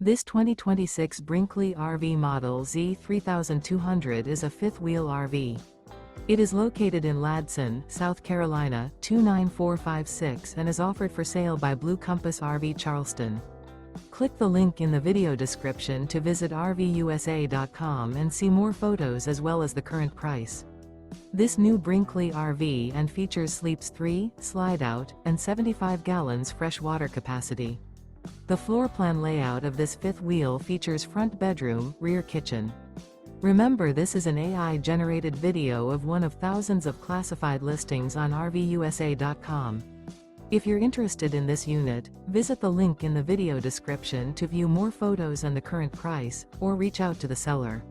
This 2026 Brinkley RV Model Z 3200 is a fifth-wheel RV. It is located in Ladson, South Carolina, 29456 and is offered for sale by Blue Compass RV Charleston. Click the link in the video description to visit RVUSA.com and see more photos as well as the current price. This new Brinkley RV and features sleeps 3, Slideout, and 75 gallons fresh water capacity. The floor plan layout of this fifth wheel features front bedroom, rear kitchen. Remember, this is an AI-generated video of one of thousands of classified listings on RVUSA.com. If you're interested in this unit, visit the link in the video description to view more photos and the current price, or reach out to the seller.